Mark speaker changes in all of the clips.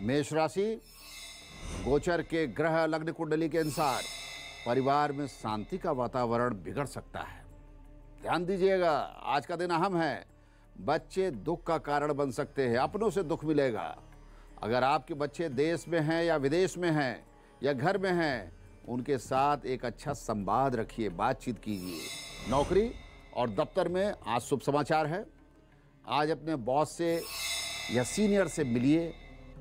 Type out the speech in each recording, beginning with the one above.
Speaker 1: मेष राशि, गोचर के ग्रह लग्न कुंडली के अनुसार परिवार में शांति का वातावरण बिगड़ सकता है। ध्यान दीजिएगा, आज का दिन अहम है। बच्चे दुख का कारण बन सकते हैं, अपनों से दुख मिलेगा। अगर आपके बच्चे देश में हैं या विदेश में हैं या घर में हैं, उनके साथ एक अच्छा संवाद रखिए, बातचीत कीजिए। नौकरी और दफ्तर में आज शुभ समाचार है। आज अपने बॉस से या सीनियर से मिलिए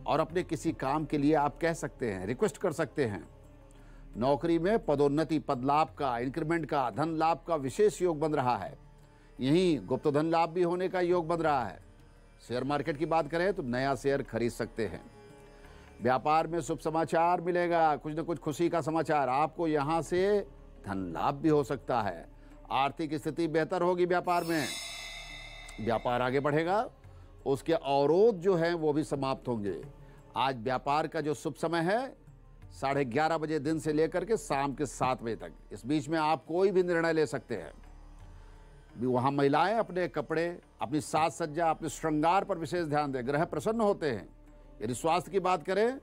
Speaker 1: और अपने किसी काम के लिए आप कह सकते हैं, रिक्वेस्ट कर सकते हैं। नौकरी में पदोन्नति, पद लाभ का, इंक्रीमेंट का, धन लाभ का विशेष योग बन रहा है। यहीं गुप्त धन लाभ भी होने का योग बन रहा है। शेयर मार्केट की बात करें तो नया शेयर खरीद सकते हैं। व्यापार में शुभ समाचार मिलेगा, कुछ न कुछ खुशी का समाचार। आपको यहाँ से धन लाभ भी हो सकता है। आर्थिक स्थिति बेहतर होगी व्यापार में, व्यापार आगे बढ़ेगा। उसके अवरोध जो हैं वो भी समाप्त होंगे। आज व्यापार का जो शुभ समय है 11:30 बजे दिन से लेकर के शाम के 7 बजे तक, इस बीच में आप कोई भी निर्णय ले सकते हैं। वहाँ महिलाएं अपने कपड़े, अपनी साज सज्जा, अपने श्रृंगार पर विशेष ध्यान दें। ग्रह प्रसन्न होते हैं। यदि स्वास्थ्य की बात करें,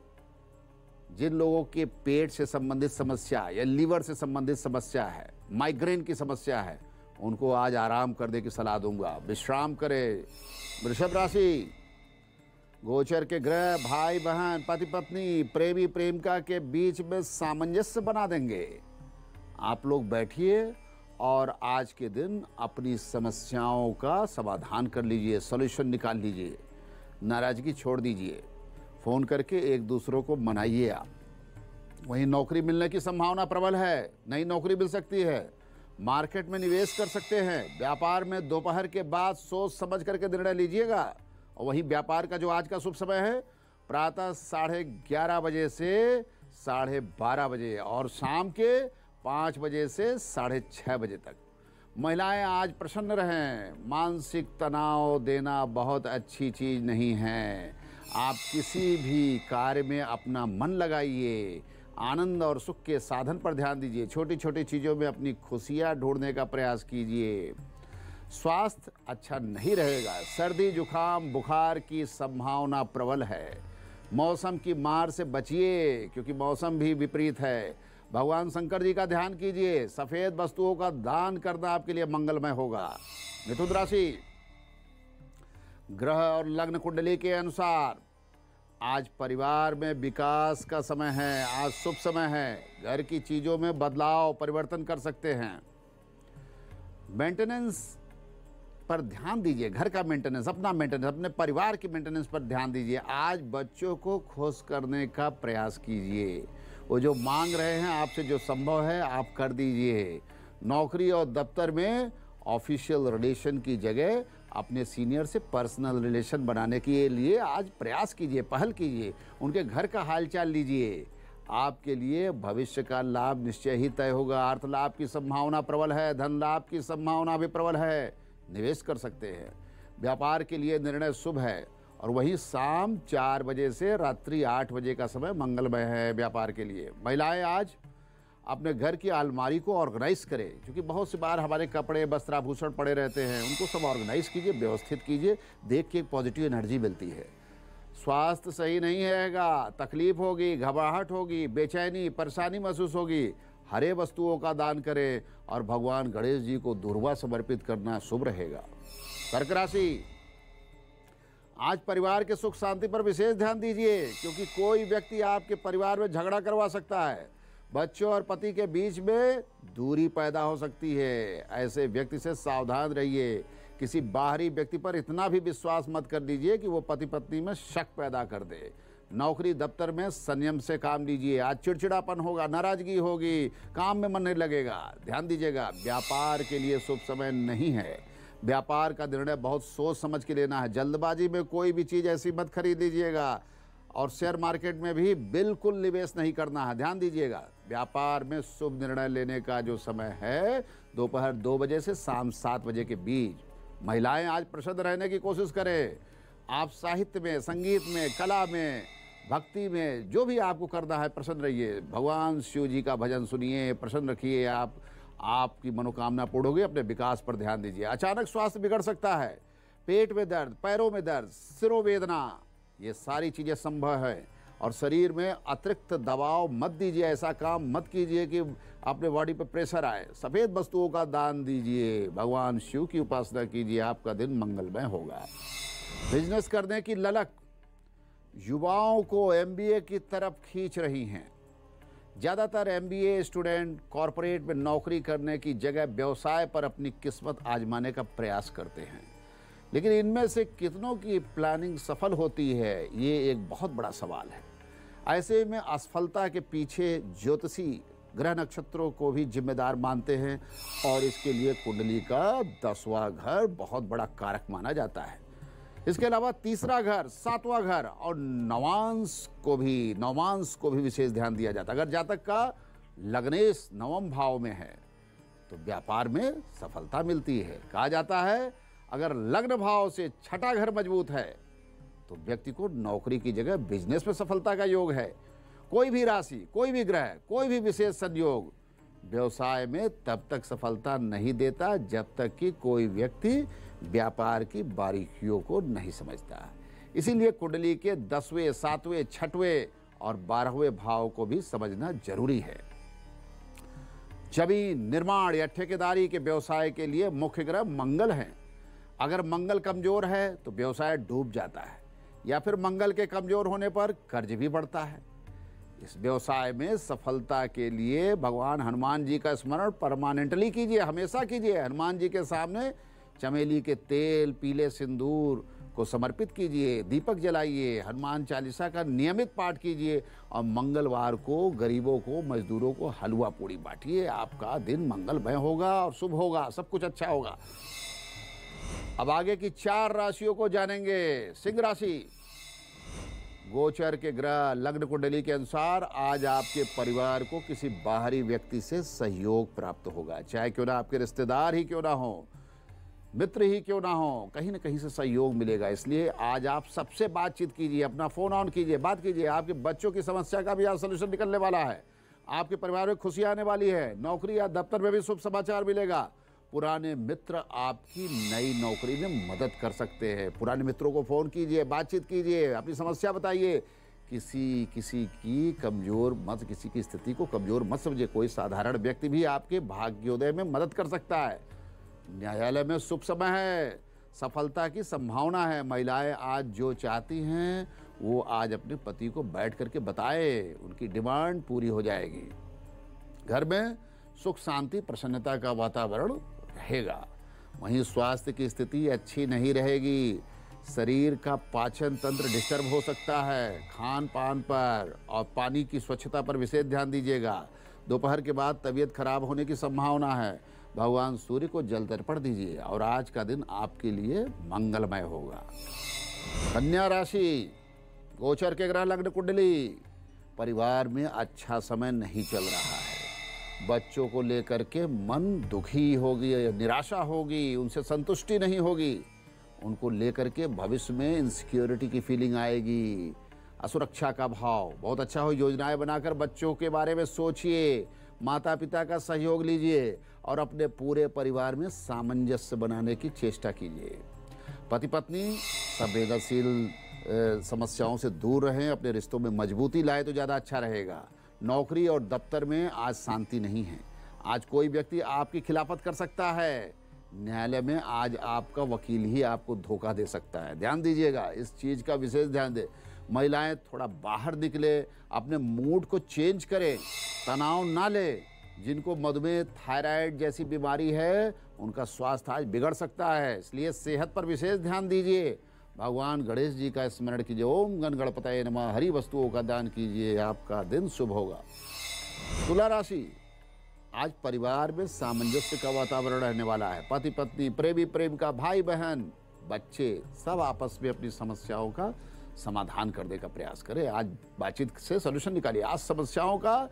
Speaker 1: जिन लोगों के पेट से संबंधित समस्या या लीवर से संबंधित समस्या है, माइग्रेन की समस्या है, उनको आज आराम करने की सलाह दूंगा। विश्राम करें। वृषभ राशि, गोचर के ग्रह भाई बहन, पति पत्नी, प्रेमी प्रेमिका के बीच में सामंजस्य बना देंगे। आप लोग बैठिए और आज के दिन अपनी समस्याओं का समाधान कर लीजिए, सॉल्यूशन निकाल लीजिए। नाराजगी छोड़ दीजिए, फ़ोन करके एक दूसरों को मनाइए आप। वहीं नौकरी मिलने की संभावना प्रबल है, नई नौकरी मिल सकती है। मार्केट में निवेश कर सकते हैं। व्यापार में दोपहर के बाद सोच समझ करके निर्णय लीजिएगा। और वहीं व्यापार का जो आज का शुभ समय है, प्रातः 11:30 बजे से 12:30 बजे और शाम के 5 बजे से 6:30 बजे तक। महिलाएं आज प्रसन्न रहें। मानसिक तनाव देना बहुत अच्छी चीज़ नहीं है। आप किसी भी कार्य में अपना मन लगाइए, आनंद और सुख के साधन पर ध्यान दीजिए। छोटी छोटी चीज़ों में अपनी खुशियाँ ढूंढने का प्रयास कीजिए। स्वास्थ्य अच्छा नहीं रहेगा। सर्दी जुकाम बुखार की संभावना प्रबल है। मौसम की मार से बचिए, क्योंकि मौसम भी विपरीत है। भगवान शंकर जी का ध्यान कीजिए। सफ़ेद वस्तुओं का दान करना आपके लिए मंगलमय होगा। मिथुन राशि, ग्रह और लग्न कुंडली के अनुसार आज परिवार में विकास का समय है। आज शुभ समय है। घर की चीज़ों में बदलाव, परिवर्तन कर सकते हैं। मेंटेनेंस पर ध्यान दीजिए। घर का मेंटेनेंस, अपना मेंटेनेंस, अपने परिवार की मेंटेनेंस पर ध्यान दीजिए। आज बच्चों को खुश करने का प्रयास कीजिए। वो जो मांग रहे हैं आपसे, जो संभव है आप कर दीजिए। नौकरी और दफ्तर में ऑफिशियल रिलेशन की जगह अपने सीनियर से पर्सनल रिलेशन बनाने के लिए आज प्रयास कीजिए, पहल कीजिए। उनके घर का हालचाल लीजिए। आपके लिए भविष्य का लाभ निश्चय ही तय होगा। अर्थ लाभ की संभावना प्रबल है। धन लाभ की संभावना भी प्रबल है। निवेश कर सकते हैं। व्यापार के लिए निर्णय शुभ है। और वहीं शाम 4 बजे से रात्रि 8 बजे का समय मंगलमय है व्यापार के लिए। महिलाएं आज अपने घर की अलमारी को ऑर्गेनाइज करें, क्योंकि बहुत सी बार हमारे कपड़े, वस्त्राभूषण पड़े रहते हैं। उनको सब ऑर्गेनाइज कीजिए, व्यवस्थित कीजिए। देख के एक पॉजिटिव एनर्जी मिलती है। स्वास्थ्य सही नहीं रहेगा, तकलीफ होगी, घबराहट होगी, बेचैनी, परेशानी महसूस होगी। हरे वस्तुओं का दान करें और भगवान गणेश जी को दूर्वा समर्पित करना शुभ रहेगा। कर्क राशि, आज परिवार के सुख शांति पर विशेष ध्यान दीजिए, क्योंकि कोई व्यक्ति आपके परिवार में झगड़ा करवा सकता है। बच्चों और पति के बीच में दूरी पैदा हो सकती है। ऐसे व्यक्ति से सावधान रहिए। किसी बाहरी व्यक्ति पर इतना भी विश्वास मत कर दीजिए कि वो पति पत्नी में शक पैदा कर दे। नौकरी दफ्तर में संयम से काम लीजिए। आज चिड़चिड़ापन होगा, नाराजगी होगी, काम में मन नहीं लगेगा। ध्यान दीजिएगा, व्यापार के लिए शुभ समय नहीं है। व्यापार का निर्णय बहुत सोच समझ के लेना है। जल्दबाजी में कोई भी चीज़ ऐसी मत खरीद लीजिएगा। और शेयर मार्केट में भी बिल्कुल निवेश नहीं करना है। ध्यान दीजिएगा, व्यापार में शुभ निर्णय लेने का जो समय है दोपहर 2 बजे से शाम 7 बजे के बीच। महिलाएं आज प्रसन्न रहने की कोशिश करें। आप साहित्य में, संगीत में, कला में, भक्ति में जो भी आपको करना है प्रसन्न रहिए। भगवान शिव जी का भजन सुनिए, प्रसन्न रखिए। आपकी मनोकामना पूर्ण होगी। अपने विकास पर ध्यान दीजिए। अचानक स्वास्थ्य बिगड़ सकता है। पेट में दर्द, पैरों में दर्द, सिरों वेदना, ये सारी चीज़ें संभव है। और शरीर में अतिरिक्त दबाव मत दीजिए, ऐसा काम मत कीजिए कि अपने बॉडी पर प्रेशर आए। सफ़ेद वस्तुओं का दान दीजिए, भगवान शिव की उपासना कीजिए, आपका दिन मंगलमय होगा। बिजनेस करने की ललक युवाओं को एमबीए की तरफ खींच रही हैं। ज़्यादातर एमबीए स्टूडेंट कॉरपोरेट में नौकरी करने की जगह व्यवसाय पर अपनी किस्मत आजमाने का प्रयास करते हैं, लेकिन इनमें से कितनों की प्लानिंग सफल होती है, ये एक बहुत बड़ा सवाल है। ऐसे में असफलता के पीछे ज्योतिषी ग्रह नक्षत्रों को भी जिम्मेदार मानते हैं और इसके लिए कुंडली का 10वां घर बहुत बड़ा कारक माना जाता है। इसके अलावा तीसरा घर, 7वां घर और नवांश को भी विशेष ध्यान दिया जाता है। अगर जातक का लग्नेश 9वें भाव में है तो व्यापार में सफलता मिलती है। कहा जाता है अगर लग्न भाव से 6ठा घर मजबूत है तो व्यक्ति को नौकरी की जगह बिजनेस में सफलता का योग है। कोई भी राशि, कोई भी ग्रह, कोई भी विशेष संयोग व्यवसाय में तब तक सफलता नहीं देता जब तक कि कोई व्यक्ति व्यापार की बारीकियों को नहीं समझता। इसीलिए कुंडली के 10वें, 7वें, 6वें और 12वें भाव को भी समझना जरूरी है। जमीन, निर्माण या ठेकेदारी के व्यवसाय के लिए मुख्य ग्रह मंगल हैं। अगर मंगल कमजोर है तो व्यवसाय डूब जाता है, या फिर मंगल के कमजोर होने पर कर्ज भी बढ़ता है। इस व्यवसाय में सफलता के लिए भगवान हनुमान जी का स्मरण परमानेंटली कीजिए, हमेशा कीजिए। हनुमान जी के सामने चमेली के तेल, पीले सिंदूर को समर्पित कीजिए, दीपक जलाइए, हनुमान चालीसा का नियमित पाठ कीजिए और मंगलवार को गरीबों को, मजदूरों को हलवा पूड़ी बांटिए। आपका दिन मंगलमय होगा और शुभ होगा, सब कुछ अच्छा होगा। अब आगे की 4 राशियों को जानेंगे। सिंह राशि, गोचर के ग्रह लग्न कुंडली के अनुसार आज आपके परिवार को किसी बाहरी व्यक्ति से सहयोग प्राप्त होगा। चाहे क्यों ना आपके रिश्तेदार ही क्यों ना हो, मित्र ही क्यों ना हो, कहीं ना कहीं से सहयोग मिलेगा। इसलिए आज आप सबसे बातचीत कीजिए, अपना फोन ऑन कीजिए, बात कीजिए। आपके बच्चों की समस्या का भी आज सोल्यूशन निकलने वाला है। आपके परिवार में खुशियां आने वाली है। नौकरी या दफ्तर में भी शुभ समाचार मिलेगा। पुराने मित्र आपकी नई नौकरी में मदद कर सकते हैं। पुराने मित्रों को फ़ोन कीजिए, बातचीत कीजिए, अपनी समस्या बताइए। किसी की स्थिति को कमज़ोर मत समझिए। कोई साधारण व्यक्ति भी आपके भाग्योदय में मदद कर सकता है। न्यायालय में शुभ समय है, सफलता की संभावना है। महिलाएं आज जो चाहती हैं वो आज अपने पति को बैठ करके बताए, उनकी डिमांड पूरी हो जाएगी। घर में सुख, शांति, प्रसन्नता का वातावरण रहेगा। वहीं स्वास्थ्य की स्थिति अच्छी नहीं रहेगी। शरीर का पाचन तंत्र डिस्टर्ब हो सकता है। खान पान पर और पानी की स्वच्छता पर विशेष ध्यान दीजिएगा। दोपहर के बाद तबीयत खराब होने की संभावना है। भगवान सूर्य को जल तर्पण दीजिए और आज का दिन आपके लिए मंगलमय होगा। कन्या राशि, गोचर के ग्रह लग्न कुंडली, परिवार में अच्छा समय नहीं चल रहा है। बच्चों को लेकर के मन दुखी होगी, निराशा होगी, उनसे संतुष्टि नहीं होगी। उनको लेकर के भविष्य में इनसिक्योरिटी की फीलिंग आएगी, असुरक्षा का भाव। बहुत अच्छा हो, योजनाएं बनाकर बच्चों के बारे में सोचिए, माता पिता का सहयोग लीजिए और अपने पूरे परिवार में सामंजस्य बनाने की चेष्टा कीजिए। पति पत्नी संवेदनशील समस्याओं से दूर रहें, अपने रिश्तों में मजबूती लाए तो ज़्यादा अच्छा रहेगा। नौकरी और दफ्तर में आज शांति नहीं है। आज कोई व्यक्ति आपकी खिलाफत कर सकता है। न्यायालय में आज आपका वकील ही आपको धोखा दे सकता है। ध्यान दीजिएगा, इस चीज़ का विशेष ध्यान दें। महिलाएं थोड़ा बाहर निकले, अपने मूड को चेंज करें, तनाव ना ले। जिनको मधुमेह, थायराइड जैसी बीमारी है उनका स्वास्थ्य आज बिगड़ सकता है, इसलिए सेहत पर विशेष ध्यान दीजिए। भगवान गणेश जी का स्मरण कीजिए। ओम गण गणपतये नमः। हरी वस्तुओं का दान कीजिए, आपका दिन शुभ होगा। तुला राशि, आज परिवार में सामंजस्य का वातावरण रहने वाला है। पति पत्नी, प्रेमी प्रेमिका, भाई बहन, बच्चे सब आपस में अपनी समस्याओं का समाधान करने का प्रयास करें। आज बातचीत से सलूशन निकालिए। आज समस्याओं का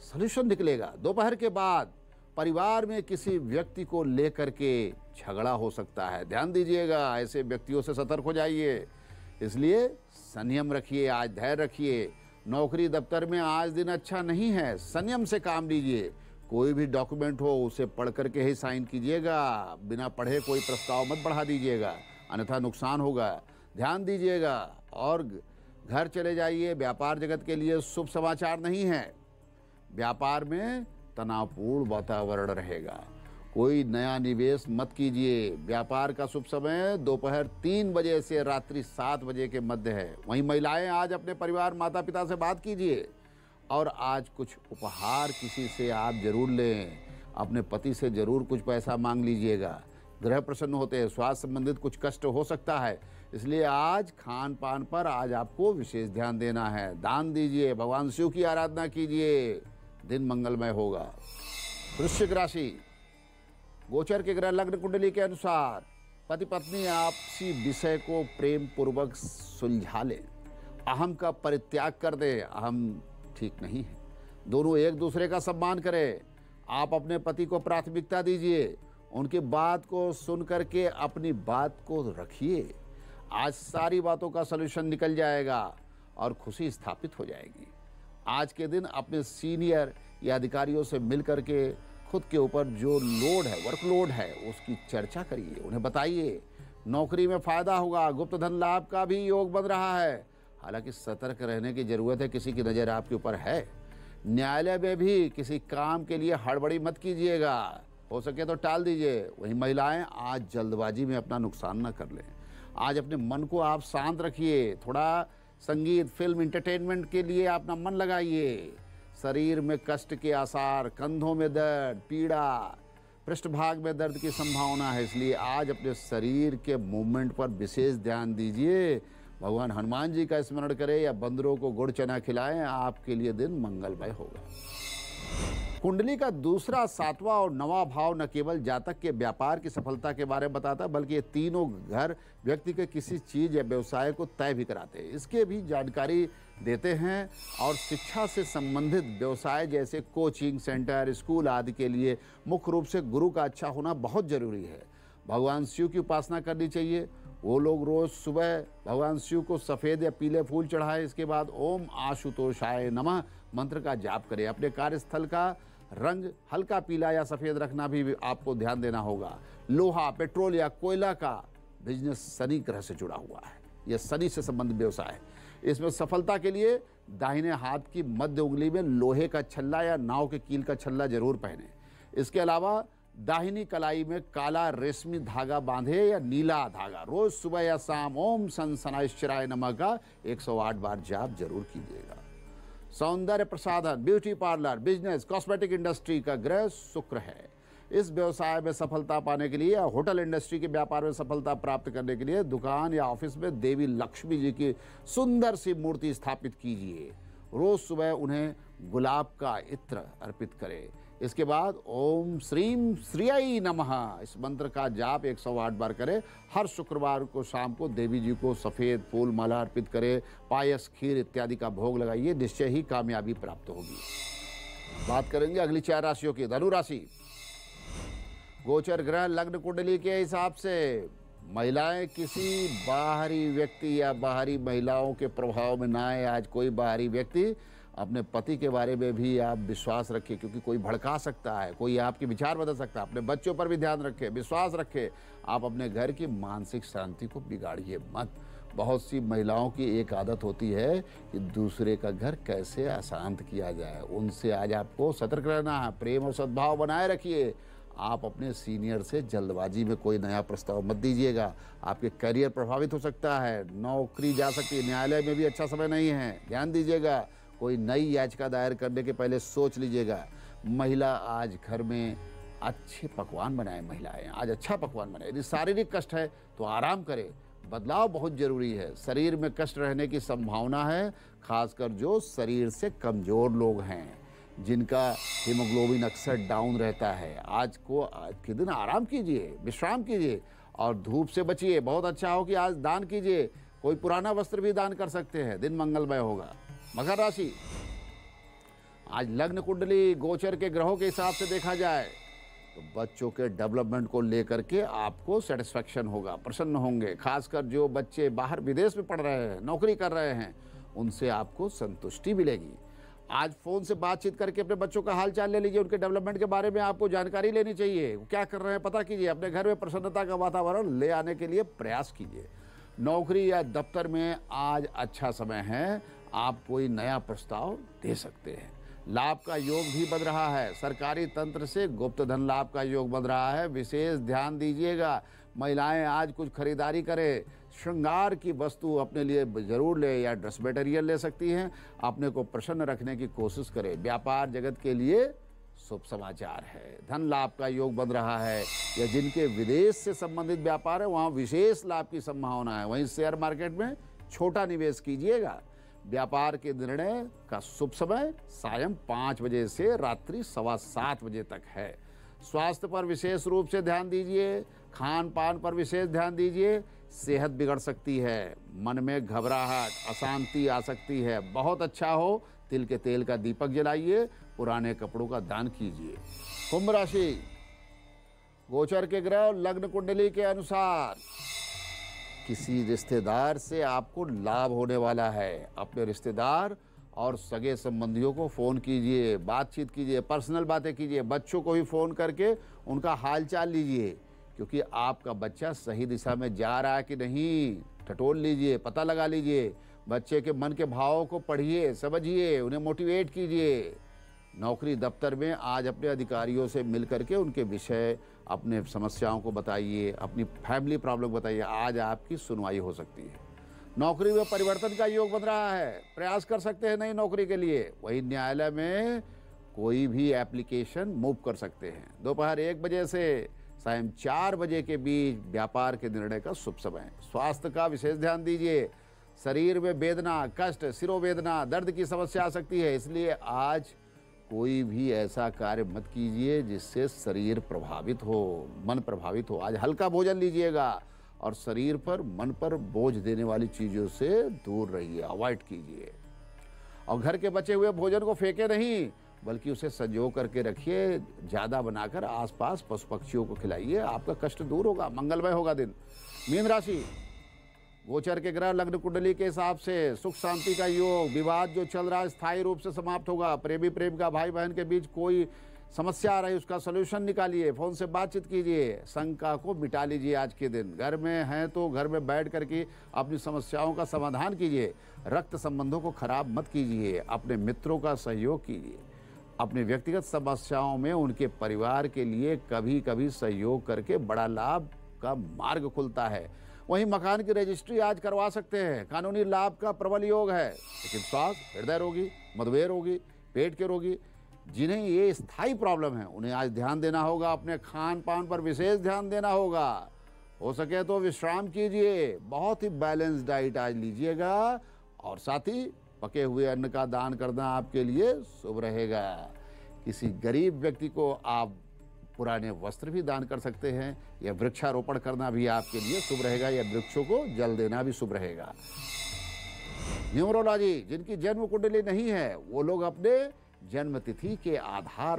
Speaker 1: सलूशन निकलेगा। दोपहर के बाद परिवार में किसी व्यक्ति को लेकर के झगड़ा हो सकता है। ध्यान दीजिएगा, ऐसे व्यक्तियों से सतर्क हो जाइए। इसलिए संयम रखिए, आज धैर्य रखिए। नौकरी दफ्तर में आज दिन अच्छा नहीं है, संयम से काम लीजिए। कोई भी डॉक्यूमेंट हो उसे पढ़ करके ही साइन कीजिएगा। बिना पढ़े कोई प्रस्ताव मत बढ़ा दीजिएगा, अन्यथा नुकसान होगा। ध्यान दीजिएगा और घर चले जाइए। व्यापार जगत के लिए शुभ समाचार नहीं है। व्यापार में तनावपूर्ण वातावरण रहेगा। कोई नया निवेश मत कीजिए। व्यापार का शुभ समय दोपहर 3 बजे से रात्रि 7 बजे के मध्य है। वहीं महिलाएं आज अपने परिवार माता पिता से बात कीजिए और आज कुछ उपहार किसी से आप जरूर लें। अपने पति से जरूर कुछ पैसा मांग लीजिएगा। ग्रह प्रसन्न होते हैं। स्वास्थ्य संबंधित कुछ कष्ट हो सकता है, इसलिए आज खान पान पर आज आपको विशेष ध्यान देना है। दान दीजिए, भगवान शिव की आराधना कीजिए, दिन मंगलमय होगा। वृश्चिक राशि, गोचर के ग्रह लग्न कुंडली के अनुसार पति पत्नी आपसी विषय को प्रेम पूर्वक सुलझा लें। अहम का परित्याग कर दें। अहम ठीक नहीं है। दोनों एक दूसरे का सम्मान करें। आप अपने पति को प्राथमिकता दीजिए। उनकी बात को सुन करके अपनी बात को रखिए। आज सारी बातों का सलूशन निकल जाएगा और खुशी स्थापित हो जाएगी। आज के दिन अपने सीनियर या अधिकारियों से मिल करके खुद के ऊपर जो लोड है, वर्कलोड है, उसकी चर्चा करिए। उन्हें बताइए नौकरी में फायदा होगा। गुप्त धन लाभ का भी योग बन रहा है। हालांकि सतर्क रहने की जरूरत है। किसी की नज़र आपके ऊपर है। न्यायालय में भी किसी काम के लिए हड़बड़ी मत कीजिएगा। हो सके तो टाल दीजिए। वहीं महिलाएं आज जल्दबाजी में अपना नुकसान न कर लें। आज अपने मन को आप शांत रखिए। थोड़ा संगीत, फिल्म, एंटरटेनमेंट के लिए अपना मन लगाइए। शरीर में कष्ट के आसार, कंधों में दर्द, पीड़ा, पृष्ठभाग में दर्द की संभावना है, इसलिए आज अपने शरीर के मूवमेंट पर विशेष ध्यान दीजिए। भगवान हनुमान जी का स्मरण करें या बंदरों को गुड़ चना खिलाएं। आपके लिए दिन मंगलमय होगा। कुंडली का दूसरा, 7वां और 9वां भाव न केवल जातक के व्यापार की सफलता के बारे में बताता, बल्कि ये तीनों घर व्यक्ति के किसी चीज या व्यवसाय को तय भी कराते हैं। इसके भी जानकारी देते हैं। और शिक्षा से संबंधित व्यवसाय जैसे कोचिंग सेंटर, स्कूल आदि के लिए मुख्य रूप से गुरु का अच्छा होना बहुत जरूरी है। भगवान शिव की उपासना करनी चाहिए। वो लोग रोज सुबह भगवान शिव को सफ़ेद या पीले फूल चढ़ाएं। इसके बाद ओम आशुतोषाय नमः मंत्र का जाप करें। अपने कार्यस्थल का रंग हल्का पीला या सफ़ेद रखना भी आपको ध्यान देना होगा। लोहा, पेट्रोल या कोयला का बिजनेस शनि ग्रह से जुड़ा हुआ है। यह शनि से संबंधित व्यवसाय है। इसमें सफलता के लिए दाहिने हाथ की मध्य उंगली में लोहे का छल्ला या नाव के कील का छल्ला जरूर पहने। इसके अलावा दाहिनी कलाई में काला रेशमी धागा बांधे या नीला धागा। रोज सुबह या शाम ओम शनैश्चराय नमः का 108 बार जाप जरूर कीजिएगा। सौंदर्य प्रसाधन, beauty parlour, business, cosmetic industry का ग्रह शुक्र है। इस व्यवसाय में सफलता पाने के लिए या होटल इंडस्ट्री के व्यापार में सफलता प्राप्त करने के लिए दुकान या ऑफिस में देवी लक्ष्मी जी की सुंदर सी मूर्ति स्थापित कीजिए। रोज सुबह उन्हें गुलाब का इत्र अर्पित करें। इसके बाद ओम श्रीम श्रीयाई नमः इस मंत्र का जाप 108 बार करें। हर शुक्रवार को शाम को देवी जी को सफ़ेद फूल माला अर्पित करें। पायस, खीर इत्यादि का भोग लगाइए। निश्चय ही कामयाबी प्राप्त होगी। बात करेंगे अगली 4 राशियों की। धनु राशि, गोचर ग्रह लग्न कुंडली के हिसाब से महिलाएं किसी बाहरी व्यक्ति या बाहरी महिलाओं के प्रभाव में ना आए। आज कोई बाहरी व्यक्ति अपने पति के बारे में भी आप विश्वास रखें, क्योंकि कोई भड़का सकता है, कोई आपके विचार बदल सकता है। अपने बच्चों पर भी ध्यान रखें, विश्वास रखें। आप अपने घर की मानसिक शांति को बिगाड़िए मत। बहुत सी महिलाओं की एक आदत होती है कि दूसरे का घर कैसे अशांत किया जाए। उनसे आज आपको सतर्क रहना है। प्रेम और सद्भाव बनाए रखिए। आप अपने सीनियर से जल्दबाजी में कोई नया प्रस्ताव मत दीजिएगा। आपके करियर प्रभावित हो सकता है। नौकरी जा सकती है। न्यायालय में भी अच्छा समय नहीं है, ध्यान दीजिएगा। कोई नई याचिका दायर करने के पहले सोच लीजिएगा। महिला आज घर में अच्छे पकवान बनाए। महिलाएं आज अच्छा पकवान बनाए। यदि शारीरिक कष्ट है तो आराम करें। बदलाव बहुत जरूरी है। शरीर में कष्ट रहने की संभावना है, खासकर जो शरीर से कमजोर लोग हैं, जिनका हीमोग्लोबिन अक्सर डाउन रहता है। आज के दिन आराम कीजिए, विश्राम कीजिए और धूप से बचिए। बहुत अच्छा हो कि आज दान कीजिए। कोई पुराना वस्त्र भी दान कर सकते हैं। दिन मंगलमय होगा। मकर राशि, आज लग्न कुंडली गोचर के ग्रहों के हिसाब से देखा जाए तो बच्चों के डेवलपमेंट को लेकर के आपको सेटिस्फैक्शन होगा, प्रसन्न होंगे। खासकर जो बच्चे बाहर विदेश में पढ़ रहे हैं, नौकरी कर रहे हैं, उनसे आपको संतुष्टि मिलेगी। आज फ़ोन से बातचीत करके अपने बच्चों का हाल चाल ले लीजिए। उनके डेवलपमेंट के बारे में आपको जानकारी लेनी चाहिए। वो क्या कर रहे हैं पता कीजिए। अपने घर में प्रसन्नता का वातावरण ले आने के लिए प्रयास कीजिए। नौकरी या दफ्तर में आज अच्छा समय है, आप कोई नया प्रस्ताव दे सकते हैं। लाभ का योग भी बन रहा है, सरकारी तंत्र से गुप्त धन लाभ का योग बन रहा है, विशेष ध्यान दीजिएगा। महिलाएं आज कुछ खरीदारी करें, श्रृंगार की वस्तु अपने लिए जरूर ले या ड्रेस मटेरियल ले सकती हैं। अपने को प्रसन्न रखने की कोशिश करें। व्यापार जगत के लिए शुभ समाचार है, धन लाभ का योग बन रहा है। या जिनके विदेश से संबंधित व्यापार है वहाँ विशेष लाभ की संभावना है। वहीं शेयर मार्केट में छोटा निवेश कीजिएगा। व्यापार के निर्णय का शुभ समय सायं 5 बजे से रात्रि 7:15 बजे तक है। स्वास्थ्य पर विशेष रूप से ध्यान दीजिए, खान पान पर विशेष ध्यान दीजिए। सेहत बिगड़ सकती है, मन में घबराहट, अशांति आ सकती है। बहुत अच्छा हो तिल के तेल का दीपक जलाइए, पुराने कपड़ों का दान कीजिए। कुंभ राशि, गोचर के ग्रह लग्न कुंडली के अनुसार किसी रिश्तेदार से आपको लाभ होने वाला है। अपने रिश्तेदार और सगे संबंधियों को फ़ोन कीजिए, बातचीत कीजिए, पर्सनल बातें कीजिए। बच्चों को भी फ़ोन करके उनका हालचाल लीजिए, क्योंकि आपका बच्चा सही दिशा में जा रहा है कि नहीं टटोल लीजिए, पता लगा लीजिए। बच्चे के मन के भावों को पढ़िए, समझिए, उन्हें मोटिवेट कीजिए। नौकरी दफ्तर में आज अपने अधिकारियों से मिल करके उनके विषय, अपने समस्याओं को बताइए, अपनी फैमिली प्रॉब्लम बताइए। आज आपकी सुनवाई हो सकती है। नौकरी में परिवर्तन का योग बन रहा है, प्रयास कर सकते हैं नई नौकरी के लिए। वहीं न्यायालय में कोई भी एप्लीकेशन मूव कर सकते हैं। दोपहर 1 बजे से सायं 4 बजे के बीच व्यापार के निर्णय का शुभ समय। स्वास्थ्य का विशेष ध्यान दीजिए। शरीर में वेदना, कष्ट, सिरोवेदना, दर्द की समस्या आ सकती है, इसलिए आज कोई भी ऐसा कार्य मत कीजिए जिससे शरीर प्रभावित हो, मन प्रभावित हो। आज हल्का भोजन लीजिएगा और शरीर पर, मन पर बोझ देने वाली चीज़ों से दूर रहिए, अवॉइड कीजिए। और घर के बचे हुए भोजन को फेंके नहीं, बल्कि उसे संजो करके रखिए। ज़्यादा बनाकर आसपास पशु पक्षियों को खिलाइए, आपका कष्ट दूर होगा, मंगलमय होगा दिन। मीन राशि, गोचर के ग्रह लग्न कुंडली के हिसाब से सुख शांति का योग। विवाद जो चल रहा है स्थायी रूप से समाप्त होगा। प्रेमी प्रेमिका, भाई बहन के बीच कोई समस्या आ रही, उसका सलूशन निकालिए, फ़ोन से बातचीत कीजिए, शंका को मिटा लीजिए। आज के दिन घर में हैं तो घर में बैठ करके अपनी समस्याओं का समाधान कीजिए। रक्त संबंधों को खराब मत कीजिए। अपने मित्रों का सहयोग कीजिए। अपने व्यक्तिगत समस्याओं में उनके परिवार के लिए कभी कभी सहयोग करके बड़ा लाभ का मार्ग खुलता है। वहीं मकान की रजिस्ट्री आज करवा सकते हैं। कानूनी लाभ का प्रबल योग है। लेकिन स्वास्थ्य, हृदय रोगी, मधुमेह रोगी, पेट के रोगी, जिन्हें ये स्थायी प्रॉब्लम है, उन्हें आज ध्यान देना होगा। अपने खान पान पर विशेष ध्यान देना होगा। हो सके तो विश्राम कीजिए। बहुत ही बैलेंस डाइट आज लीजिएगा। और साथ ही पके हुए अन्न का दान करना आपके लिए शुभ रहेगा। किसी गरीब व्यक्ति को आप पुराने वस्त्र भी दान कर सकते हैं, या वृक्षारोपण करना भी आपके लिए शुभ रहेगा, या वृक्षों को जल देना भी शुभ रहेगा। न्यूमरोलॉजी, जिनकी जन्म कुंडली नहीं है वो लोग अपने जन्म तिथि के आधार